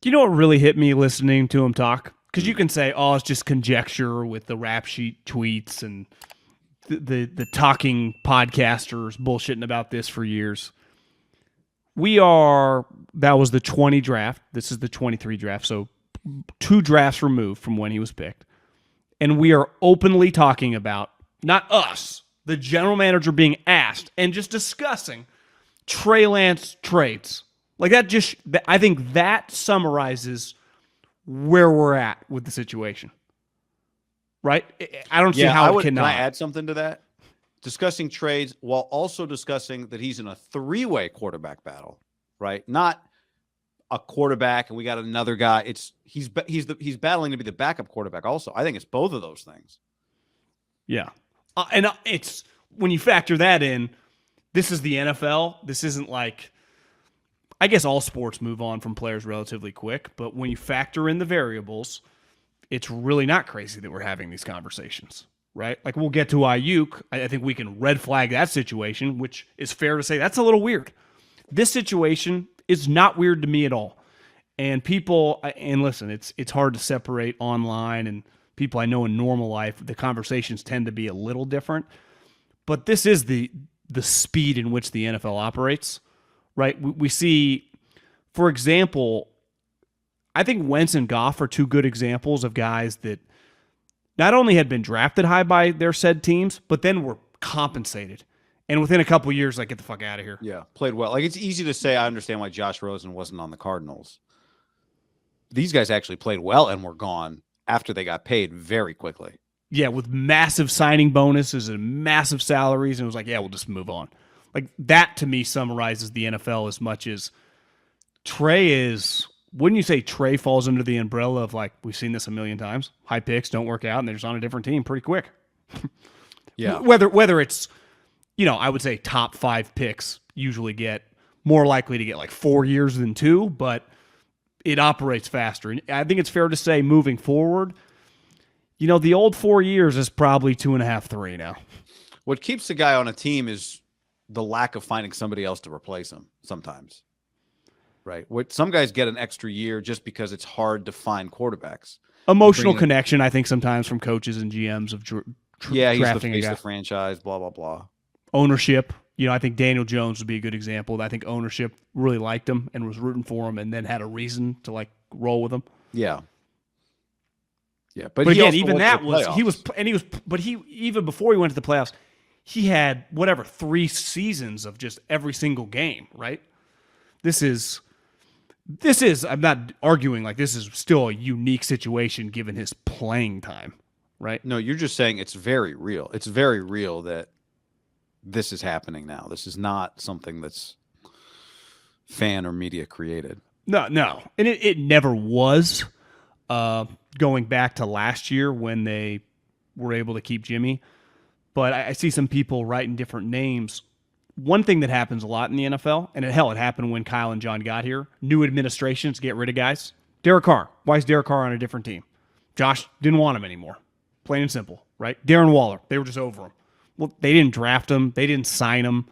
Do you know what really hit me listening to him talk? Because you can say, oh, it's just conjecture with the rap sheet tweets and the talking podcasters bullshitting about this for years. That was the 20 draft. This is the 23 draft. So 2 drafts removed from when he was picked. And we are openly talking about, not us, the general manager being asked and just discussing Trey Lance trades. Like I think that summarizes where we're at with the situation. Right? I don't see how it cannot. Can I add something to that? Discussing trades while also discussing that he's in a 3-way quarterback battle, right? Not a quarterback and we got another guy. He's battling to be the backup quarterback also. I think it's both of those things. Yeah. And it's when you factor that in, this is the NFL. This isn't like, I guess all sports move on from players relatively quick, but when you factor in the variables, it's really not crazy that we're having these conversations, right? Like we'll get to Ayuk. I think we can red flag that situation, which is fair to say that's a little weird. This situation is not weird to me at all. And listen, it's hard to separate online and people I know in normal life. The conversations tend to be a little different, but this is the speed in which the NFL operates, right? We see, for example, I think Wentz and Goff are 2 good examples of guys that not only had been drafted high by their said teams, but then were compensated. And within a couple of years, like, get the fuck out of here. Yeah, played well. Like, it's easy to say I understand why Josh Rosen wasn't on the Cardinals. These guys actually played well and were gone after they got paid very quickly. Yeah, with massive signing bonuses and massive salaries. And it was like, yeah, we'll just move on. Like, that to me summarizes the NFL as much as Trey is. Wouldn't you say Trey falls under the umbrella of, like, we've seen this a million times? High picks don't work out, and they're just on a different team pretty quick. Yeah. Whether it's, I would say top 5 picks usually get more likely to get like 4 years than 2, but it operates faster. And I think it's fair to say moving forward, the old 4 years is probably 2.5, 3 now. What keeps the guy on a team is the lack of finding somebody else to replace him sometimes. Right. Some guys get an extra year just because it's hard to find quarterbacks. Emotional connection, I think, sometimes from coaches and GMs of he's drafting the face of the franchise, blah, blah, blah. Ownership. I think Daniel Jones would be a good example. I think ownership really liked him and was rooting for him and then had a reason to, like, roll with him. Yeah. Yeah. But again, even that even before he went to the playoffs, he had 3 seasons of just every single game, right? This is, I'm not arguing like this is still a unique situation given his playing time, right? No, you're just saying it's very real. It's very real that this is happening now. This is not something that's fan or media created. No. And it never was, going back to last year when they were able to keep Jimmy. But I see some people writing different names. One thing that happens a lot in the NFL, and it happened when Kyle and John got here, new administrations get rid of guys. Derek Carr. Why is Derek Carr on a different team? Josh didn't want him anymore. Plain and simple, right? Darren Waller. They were just over him. Well, they didn't draft him. They didn't sign him.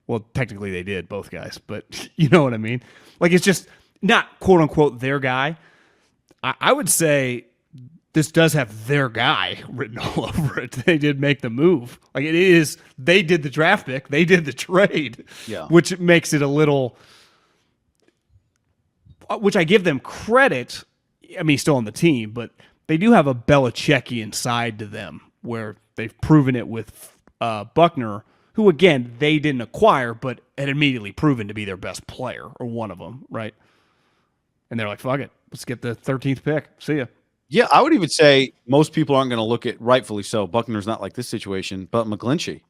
Well, technically they did, both guys, but you know what I mean? Like, it's just not quote-unquote their guy. I would say this does have their guy written all over it. They did make the move. Like, it is, they did the draft pick. They did the trade, which makes it a little, which I give them credit. I mean, still on the team, but they do have a Belichickian side to them where they've proven it with Buckner, who, again, they didn't acquire, but had immediately proven to be their best player or one of them, right? And they're like, fuck it. Let's get the 13th pick. See ya. Yeah, I would even say most people aren't going to look at, rightfully so, Buckner's not like this situation, but McGlinchey,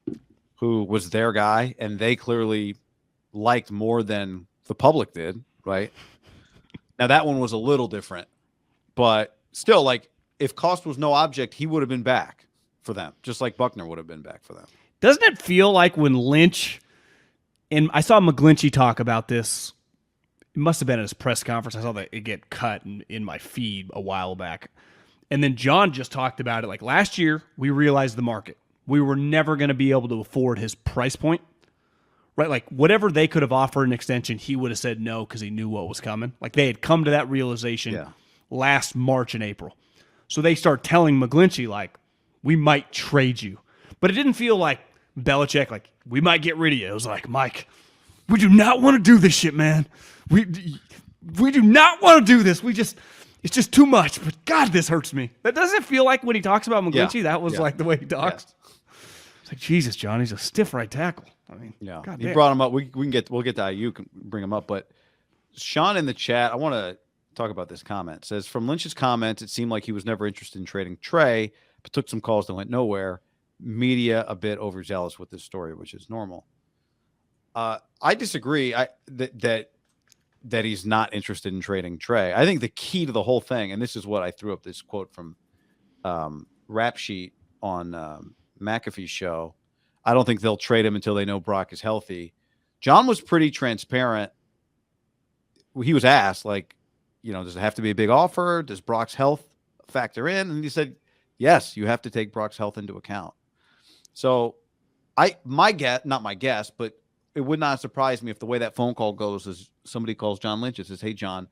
who was their guy, and they clearly liked more than the public did, right? Now, that one was a little different, but still, like, if cost was no object, he would have been back for them, just like Buckner would have been back for them. Doesn't it feel like when Lynch, and I saw McGlinchey talk about this, it must have been at his press conference. I saw that it get cut in my feed a while back. And then John just talked about it. Like, last year, we realized the market. We were never going to be able to afford his price point, right? Like whatever they could have offered an extension, he would have said no because he knew what was coming. Like they had come to that realization last March and April. So they start telling McGlinchey, like, we might trade you. But it didn't feel like Belichick, like, we might get rid of you. It was like, Mike, we do not want to do this shit, man. We do not want to do this. It's just too much. But God, this hurts me. That doesn't feel like when he talks about McGlinchey, that was like the way he talks. It's like, Jesus, John, he's a stiff right tackle. I mean, God you damn. brought him up. We'll get to Ayuk and bring him up. But Sean in the chat, I want to talk about this comment. It says, from Lynch's comments, it seemed like he was never interested in trading Trey, but took some calls that went nowhere. Media a bit overzealous with this story, which is normal. I disagree. That he's not interested in trading Trey. I think the key to the whole thing, and this is what I threw up this quote from Rap Sheet on McAfee's show. I don't think they'll trade him until they know Brock is healthy. John was pretty transparent. He was asked, like, does it have to be a big offer? Does Brock's health factor in? And he said, yes, you have to take Brock's health into account. So not my guess, but it would not surprise me if the way that phone call goes is somebody calls John Lynch and says, hey, John,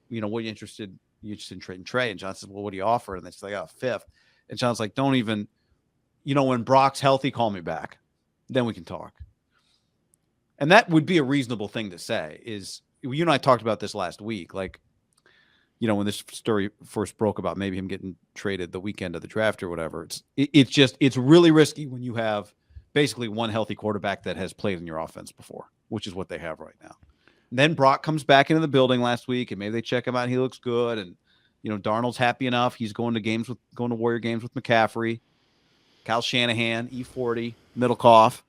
what are you interested in trading Trey? And John says, well, what do you offer? And it's like, oh, fifth. And John's like, don't even, when Brock's healthy, call me back. Then we can talk. And that would be a reasonable thing to say. Is you and I talked about this last week. Like, when this story first broke about maybe him getting traded the weekend of the draft or whatever, it's really risky when you have basically one healthy quarterback that has played in your offense before, which is what they have right now. And then Brock comes back into the building last week, and maybe they check him out. And he looks good, and Darnold's happy enough. He's going to Warrior games with McCaffrey, Kyle Shanahan, E40, MIDDLEKAUFF,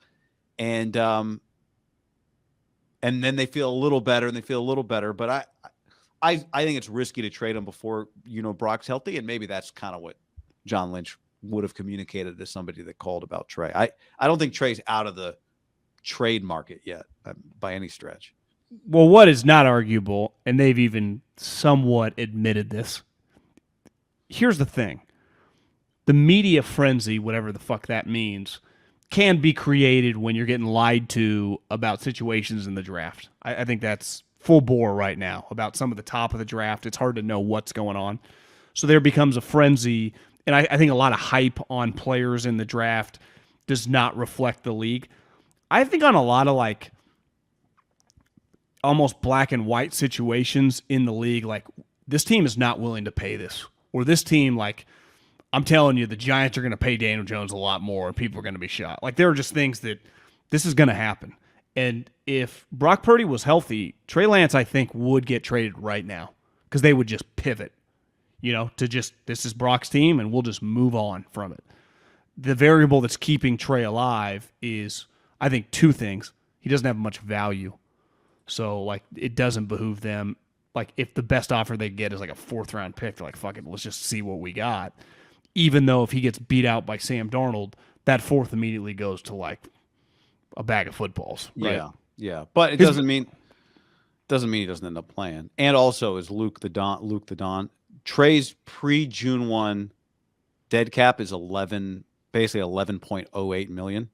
and then they feel a little better, But I think it's risky to trade him before Brock's healthy, and maybe that's kind of what John Lynch would have communicated to somebody that called about Trey. I don't think Trey's out of the trade market yet by any stretch. Well, what is not arguable, and they've even somewhat admitted this, here's the thing. The media frenzy, whatever the fuck that means, can be created when you're getting lied to about situations in the draft. I think that's full bore right now about some of the top of the draft. It's hard to know what's going on. So there becomes a frenzy, and I think a lot of hype on players in the draft does not reflect the league. I think on a lot of like almost black and white situations in the league, like this team is not willing to pay this, or this team, like I'm telling you, the Giants are going to pay Daniel Jones a lot more and people are going to be shot. Like there are just things that this is going to happen. And if Brock Purdy was healthy, Trey Lance, I think, would get traded right now because they would just pivot, to just, this is Brock's team and we'll just move on from it. The variable that's keeping Trey alive is, I think, two things. He doesn't have much value. So, like, it doesn't behoove them. Like, if the best offer they get is like a 4th-round pick, they're like, fuck it, let's just see what we got. Even though if he gets beat out by Sam Darnold, that 4th immediately goes to, like, a bag of footballs, right? Yeah. But it doesn't mean he doesn't end up playing. And also is Luke the Don. Trey's pre-June 1 dead cap is basically 11.08 million.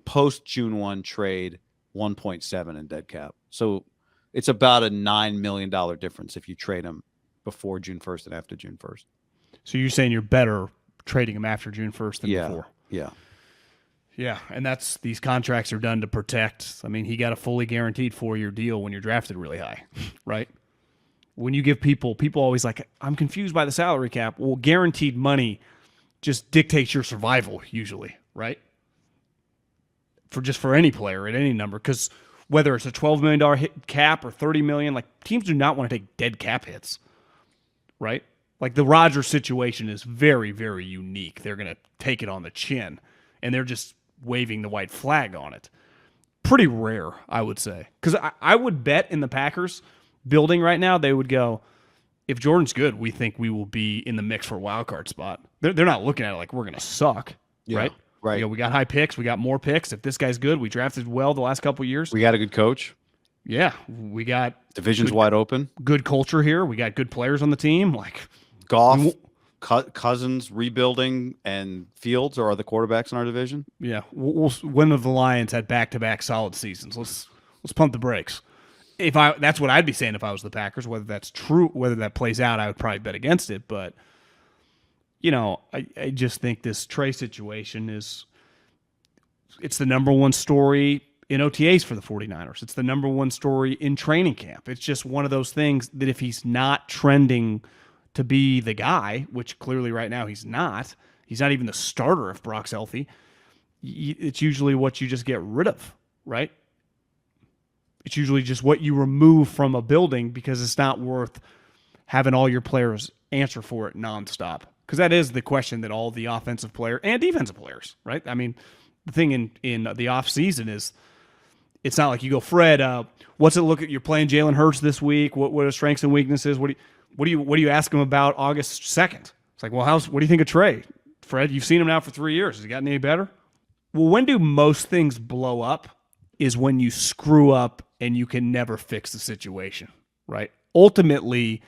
Post June 1 trade 1.7 in dead cap. So it's about a $9 million difference if you trade him before June 1st and after June 1st. So you're saying you're better trading him after June 1st than before? Yeah, and these contracts are done to protect. I mean, he got a fully guaranteed 4-year deal when you're drafted really high, right? When you give people always like, I'm confused by the salary cap. Well, guaranteed money just dictates your survival usually, right? For any player at any number, because whether it's a $12 million hit cap or $30 million, like teams do not want to take dead cap hits, right? Like the Rodgers situation is very, very unique. They're going to take it on the chin, and they're just waving the white flag on it. Pretty rare, I would say. Because I would bet in the Packers building right now, they would go, if Jordan's good, we think we will be in the mix for a wild card spot. They're not looking at it like we're going to suck, right? Right. We got high picks. We got more picks. If this guy's good, we drafted well the last couple of years. We got a good coach. Yeah, we got division's wide open. Good culture here. We got good players on the team. Like Goff, Cousins rebuilding and Fields are the quarterbacks in our division. Yeah, when have the Lions had back-to-back solid seasons? Let's pump the brakes. That's what I'd be saying if I was the Packers. Whether that's true, whether that plays out, I would probably bet against it. But I just think this Trey situation it's the number one story in OTAs for the 49ers. It's the number one story in training camp. It's just one of those things that if he's not trending to be the guy, which clearly right now he's not even the starter if Brock's healthy, it's usually what you just get rid of, right? It's usually just what you remove from a building because it's not worth having all your players answer for it nonstop. Because that is the question that all the offensive player and defensive players, right? I mean, the thing in the offseason is it's not like you go, Fred, what's it look at? You're playing Jalen Hurts this week. What are strengths and weaknesses? What do you ask him about August 2nd? It's like, well, what do you think of Trey? Fred, you've seen him now for 3 years. Has he gotten any better? Well, when do most things blow up is when you screw up and you can never fix the situation, right? Ultimately,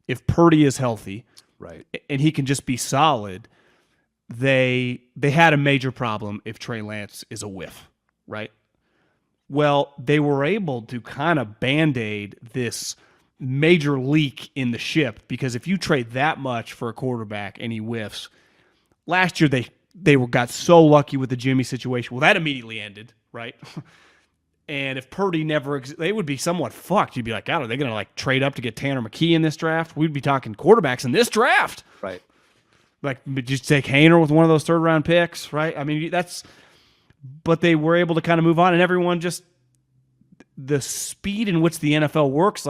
if Purdy is healthy, right, and he can just be solid, they had a major problem if Trey Lance is a whiff, right? Well, they were able to kind of Band-Aid this major leak in the ship because if you trade that much for a quarterback and he whiffs, last year they got so lucky with the Jimmy situation. Well, that immediately ended, right? And if Purdy they would be somewhat fucked. You'd be like, God, are they going to trade up to get Tanner McKee in this draft? We'd be talking quarterbacks in this draft. Right. Just take Hainer with one of those third-round picks, right? I mean, but they were able to kind of move on, and everyone just, the speed in which the NFL works,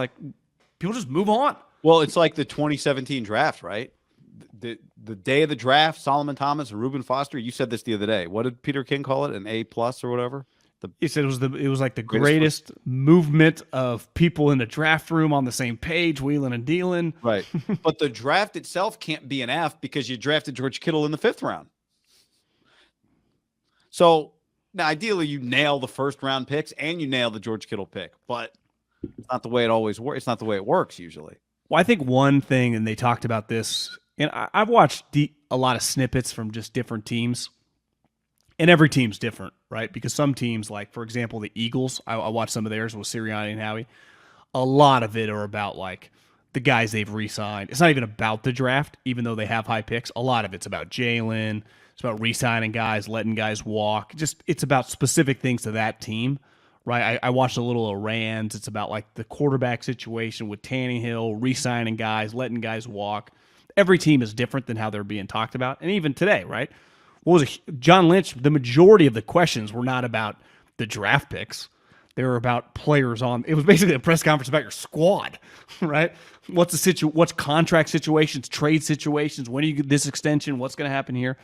people just move on. Well, it's like the 2017 draft, right? The day of the draft, Solomon Thomas and Reuben Foster, you said this the other day. What did Peter King call it? An A+ or whatever? He said it was like the greatest movement of people in the draft room on the same page, wheeling and dealing. Right. But the draft itself can't be an F because you drafted George Kittle in the 5th round. So now ideally you nail the first-round picks and you nail the George Kittle pick, but it's not the way it always works. It's not the way it works usually. Well, I think one thing, and they talked about this, and I've watched a lot of snippets from just different teams. And every team's different, right? Because some teams, like, for example, the Eagles, I watched some of theirs with Sirianni and Howie. A lot of it are about, the guys they've re-signed. It's not even about the draft, even though they have high picks. A lot of it's about Jalen. It's about re-signing guys, letting guys walk. It's about specific things to that team, right? I watched a little of Rams. It's about, the quarterback situation with Tannehill, re-signing guys, letting guys walk. Every team is different than how they're being talked about. And even today, right? John Lynch, the majority of the questions were not about the draft picks. They were about players it was basically a press conference about your squad, right? What's contract situations, trade situations, when do you get this extension, what's going to happen here?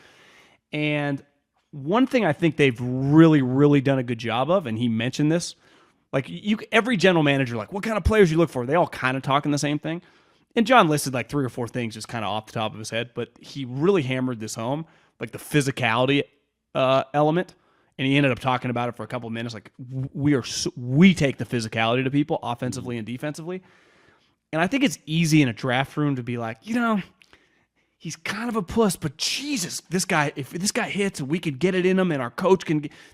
And one thing I think they've really, really done a good job of, and he mentioned this, every general manager, what kind of players you look for? They all kind of talking the same thing. And John listed 3 or 4 things just kind of off the top of his head, but he really hammered this home. The physicality element, and he ended up talking about it for a couple of minutes. We take the physicality to people offensively and defensively, and I think it's easy in a draft room to be he's kind of a puss, but Jesus, if this guy hits and we could get it in him, and our coach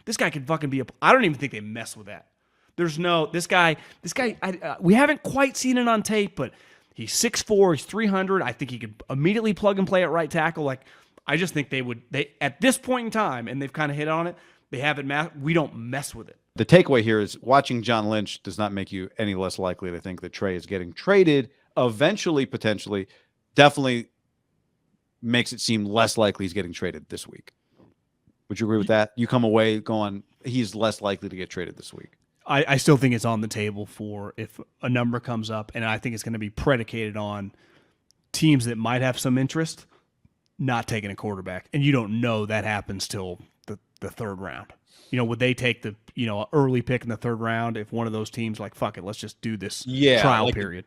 this guy could fucking be I don't even think they mess with that. There's this guy. We haven't quite seen it on tape, but he's 6'4", he's 300. I think he could immediately plug and play at right tackle. I just think they at this point in time, and they've kind of hit on it, they have it we don't mess with it. The takeaway here is watching John Lynch does not make you any less likely to think that Trey is getting traded eventually, potentially. Definitely makes it seem less likely he's getting traded this week. Would you agree with that? You come away going, he's less likely to get traded this week. I still think it's on the table for if a number comes up, and I think it's going to be predicated on teams that might have some interest not taking a quarterback, and you don't know that happens till the 3rd round. Would they take the early pick in the 3rd round if one of those teams fuck it, let's just do this trial period?